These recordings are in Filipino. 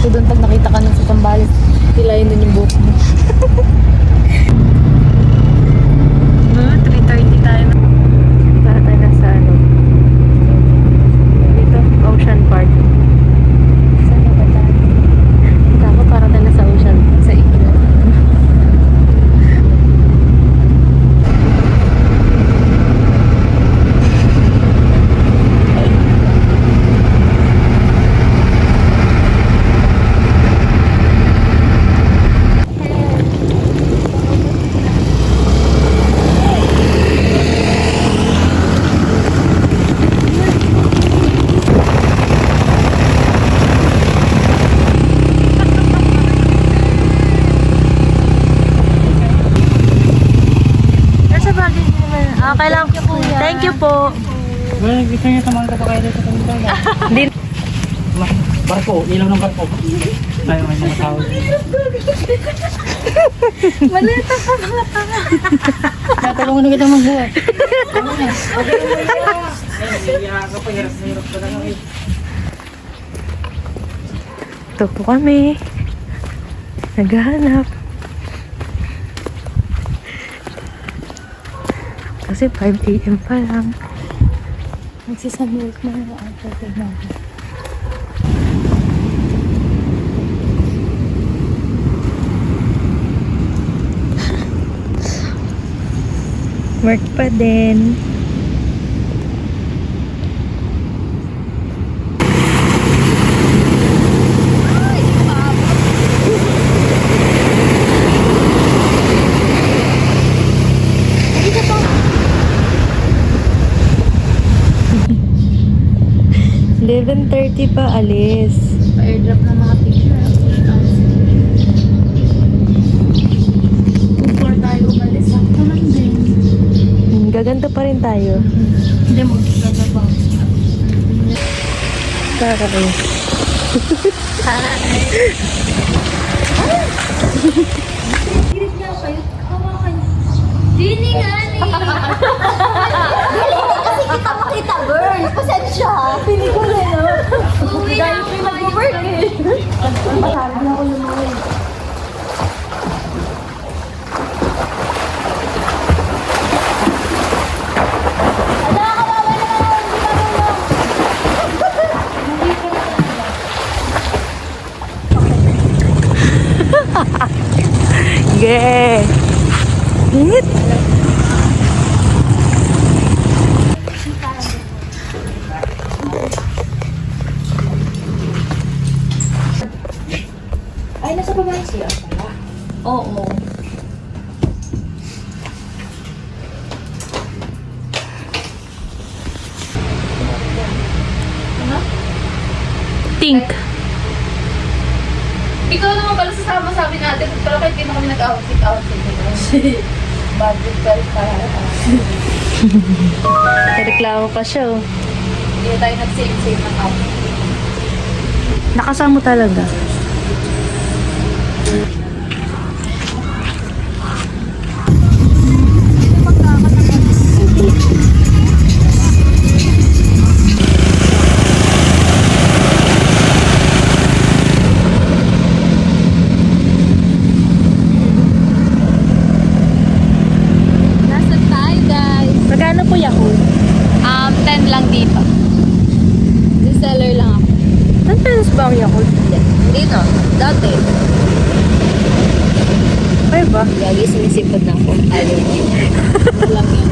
ko doon pag nakita ka nun sa Sambales. Hilayin doon yung buhok mo. 3:30 tayo na. Para tayo nasa ano? Dito, Ocean Park. Saan na ba tayo? Dito ako para tayo nasa Ocean. Sa Iglo. Okay lang. Thank you po. Well, gusto niyo samahan ko pa kayo dito sa kanila. Hindi. Barko, ilaw ng barko. Tayo may mga tao. Malita pa mga tanga. Natulungan na kita mag-buhat. Kapag hirap ka lang. Ito po kami. Naghahanap. Kasi 5 AM pa lang. Magsisunmilk na yung outfit natin. Work pa din. $11:30 pa alis. Pa-airdrop ng mga picture. Before tayo umalis, sakto lang din. Gaganda pa rin tayo. Hindi mo gaganda pa. Para kayo. Girit niya kayo. Hawakan niyo. Dini nga ni. Kasi kita makita, girl. Pasensya. Pili ko na, no? Uwi na ako. Nag-work eh. Masabi na ako lumawi. Yeah. Init. Ay, nasa baba yung siya pala. Oo. Pink. Ikaw naman pala sasama sa amin natin. Pero kahit di na kami nag-outfit. Budget pa rin para. Reklamo pa siya, oh. Hindi tayo nag-save ng outfit. Nakasama talaga. Nasaan tayo, guys? Magkano po Yakult? 10 lang dito. Reseller lang ako. 10 pesos ba ang Yakult? Dito, dati. Kaya ba? Lagi sumisipod na ako. Ayaw. Walang yan.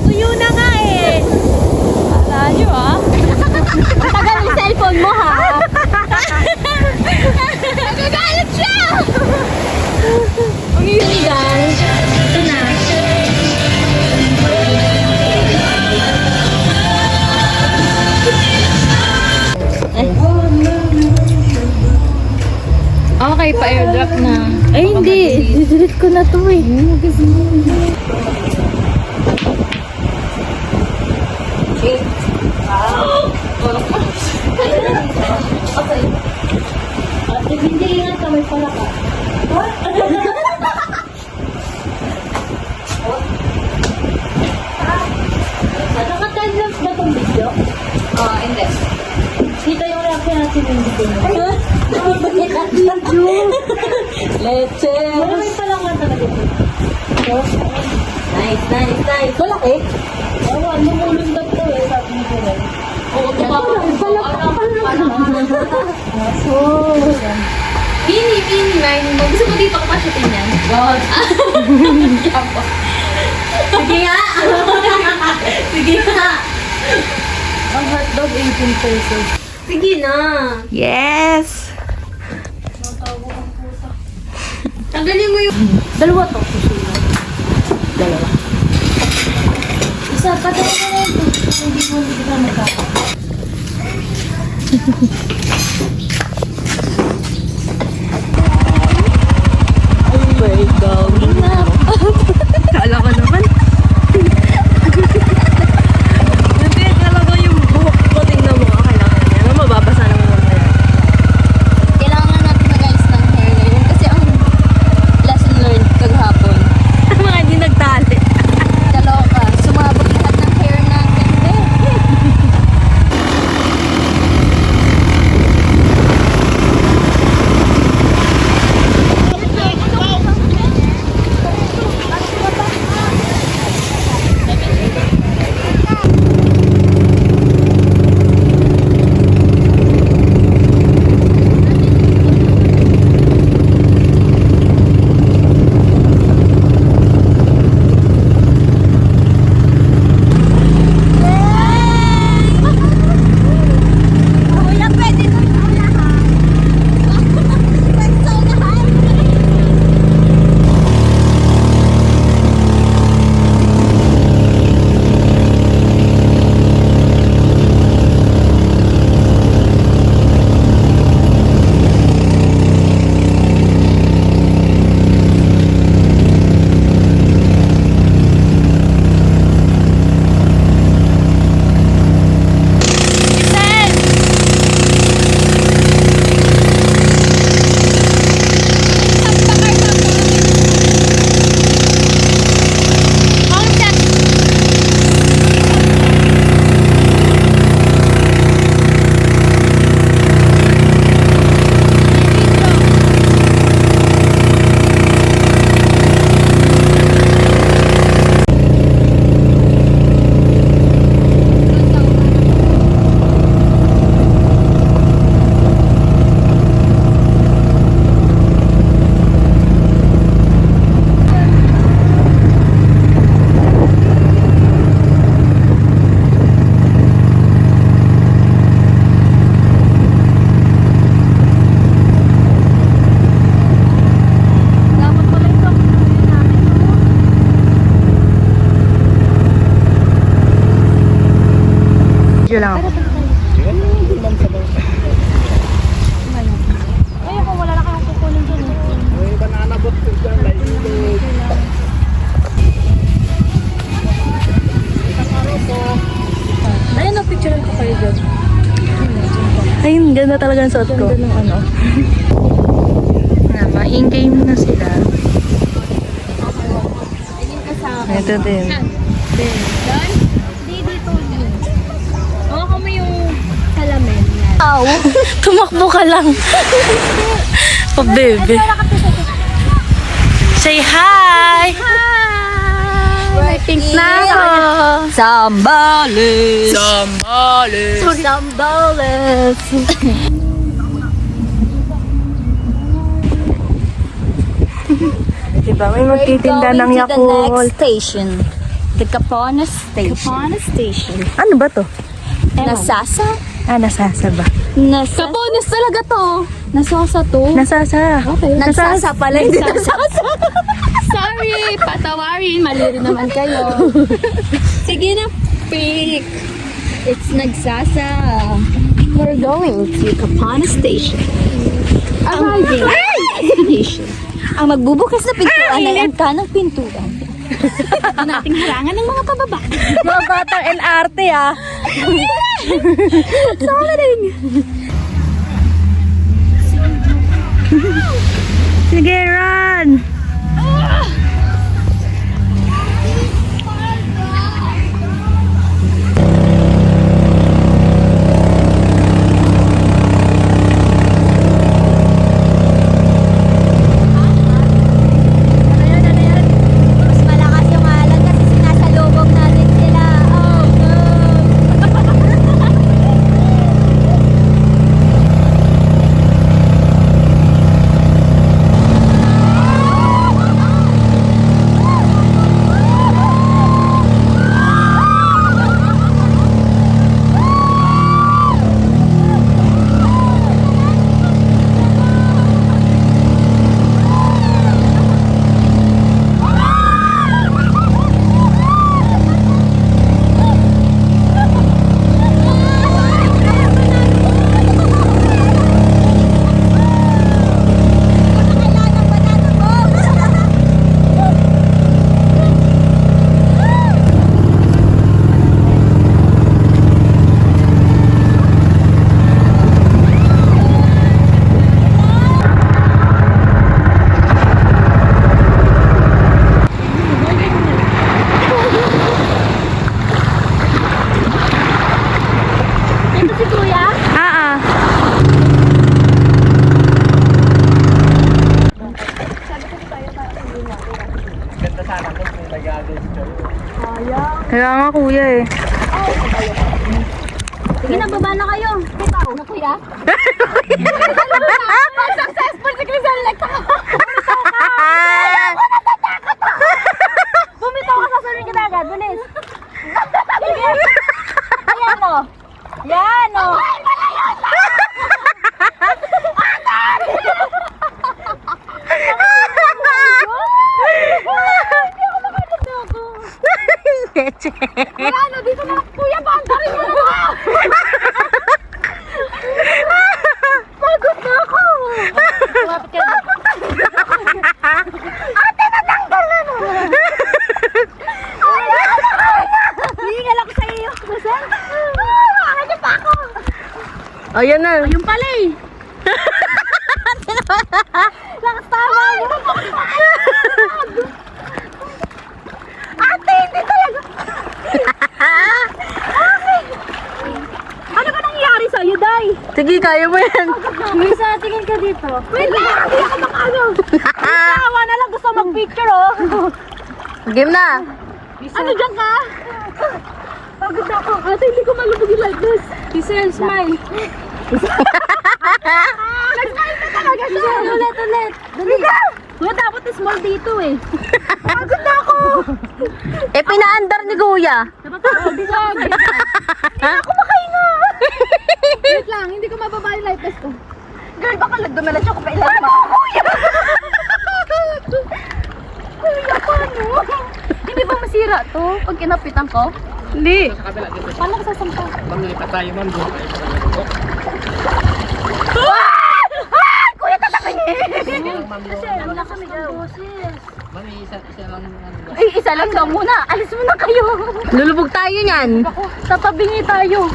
Tuyo na nga eh. Layo ah. Tagal yung cellphone mo ha. Nagagalit siya! Ang yun guys. Ito na. Okay, pa-airdrop na. Ay, hindi. Didelete ko na to eh. Okay. Hindi nga kamay pala ka. What? Nakatime-lapse ba itong video? Oo, hindi. Kita yung reaction natin yung video na. Leche! Malamay pala nga talaga ito. Nice, nice, nice. Malaki? Oo, lumulundag to eh, sabi ni Kuya. Oo, Mini, mini, mini. Gusto mo dito ko pa siya tingnan? God. Sige nga. Sige nga. Ang hotdog, 18 pesos. Sige na. Yes! Tanggalin mo yung... Dalawa to, susunod. Dalawa. Isa, patay na na ito. Hindi ka magkaka. We're going up. Kala ko naman. Hindi, kala ko yung buhok ko. Tingnan mo, kailangan niya. Ano, mababasa naman mamaya. Kailangan natin mag-ayos ng hair ngayon kasi ang lesson learned kagahapon. Mga hindi nagtali. Kaloka. Sumabot lahat ng hair natin. Kuya, pwede na yung lahat. Pwede sa unahan. Dapat pala ito. Diyo lang ako. Ay, kung wala na kayong kukunin dyan eh. Ayun, picture ko kayo dyan. Ayun, ganda talaga ang suot ko. Ganda ng ano. Ma-in-game na sila. Ito din. Doon? Hindi dito. Hawakan mo yung salamin. Ow! Tumakbo ka lang. Oh, baby. Say hi! Hi! Pink na ako. Sambales! Sambales! Sambales! Diba, may magtitinda ng The Yakult. next station. The Capones Station. Capones Station. Ano ba to? Nasasa? Ah, nasasa ba? Capones talaga to. Nasasa to. Nasasa. Okay. Nagsasa pala. Hindi nasasa. Sorry, patawarin. Mali rin naman kayo. Sige na, pick. It's nagsasa. We're going to Capones Station. Arriving at destination. Ang magbubukas na pintuan ay ang kanang pintuan. Ito nating harangan ng mga pababa. Mga batang NRT ah. Sige, run! Mas malakas yung alon kasi sinasalubog natin sila. Oh, no. Ganda sana kung nag-agay si Joy. Kaya nga kuya eh. Sige na, baba na kayo. Bitaw. Ano, kuya? Successful si Crystal. Bumitaw ka sa sunod kita agad. Bilis. Ayan o. Yan o. Ano, dito na lang. Kuya, bandarin mo na ako. Pagod na ako. Kumapit ka na. Ate, natanggal na naman. Hihingal ako sa iyo. Masan? Ano pa ako? Ayan na. Yung pala eh. Lakas tawa mo. Ate, hindi talaga. Ano ba nangyari sa'yo, Day? Sige, kaya mo yan. Luisa, tingin ka dito. Wait lang, hindi ako makano. Tawa na lang, gusto mag-picture, oh. Game na. Ano dyan ka? Pagod ako. Ate, hindi ko malubog yung light this. Lisa, smile. Nag-smile na talaga siya. Ulit. Dali. Kuya, dapat small dito eh. Pagod na ako. Eh, pinaandar ni kuya. Hindi ako makahinga. Wait lang, hindi ko mababa yung light test ko. Girl, baka nagdumalas siya kung kailan mo. Kuya! Kuya, paano? Hindi ba masira to pag kinapitan ko? Hindi. Sa kabila dito. Paano ko sasampa? Ma'am, lipat tayo ma'am. Doon tayo sa kabila. Kuya, tatakingin! Ma'am, Kasi wala kami daw. ma'am, isa lang ano. Ay, isa lang daw muna. Alis muna kayo. Lulubog tayo niyan. Ako, tatabingi tayo.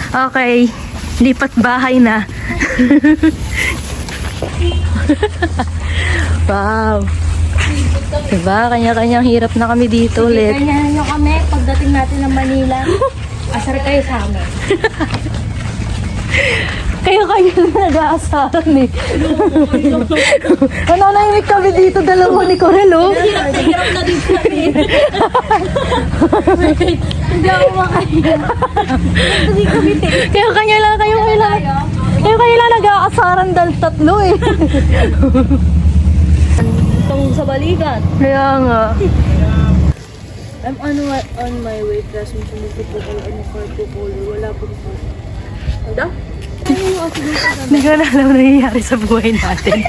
Okay. Lipat bahay na. Wow. Diba? Kanya-kanyang hirap na kami dito ulit. Ganyan nyo kami pagdating natin ng Manila. Asar kayo sa amin. Kayo-kayo na nag-aasaran eh. Nananahimik kami dito, dalawa ni Corel, oh. Hirap na din kami. Hindi ako makaya. Hindi kami Kayo-kanya lang, kayo-kanya lang nag-aasaran dahil tatlo eh. itong sa balikat. Kaya nga. I'm on my way class. Sumusunod po ko ano card ko po. Wala po po. Ano? Hindi ko na alam na nangyayari sa buhay natin.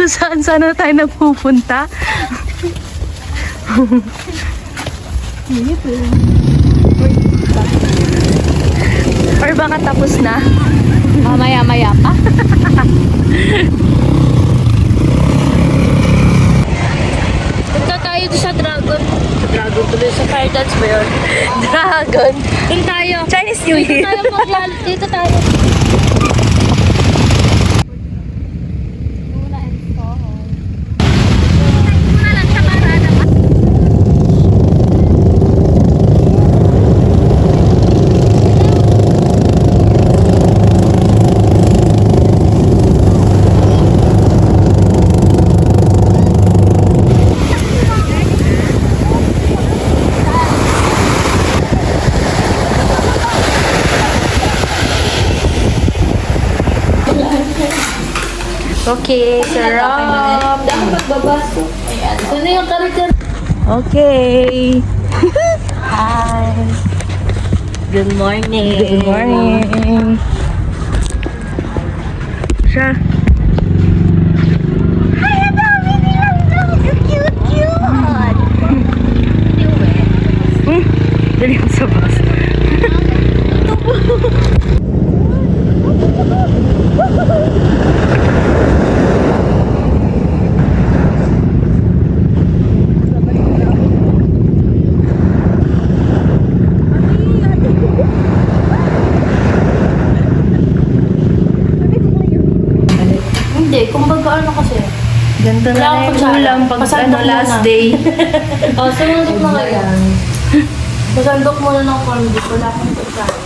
So, saan na tayo napupunta? Or baka tapos na? Mamaya-maya pa. Dragon tuloy sa fire dance ba yun? Dragon. Doon tayo. Chinese New Dito Year. tayo mag- Dito tayo. Okay, sarap. Dahil magbabaso. Ayan. Sino yung karakter? Okay. Hi. Good morning. Good morning. Siya. Hi, ang dami nilang cute, cute. Dali ako sa bus. Hindi, kumbaga ano kasi. Ganito na lang yung ulam pag ano, last day. Oh, sumundok na kaya. Masandok muna ng corn beef. Wala akong pagkain.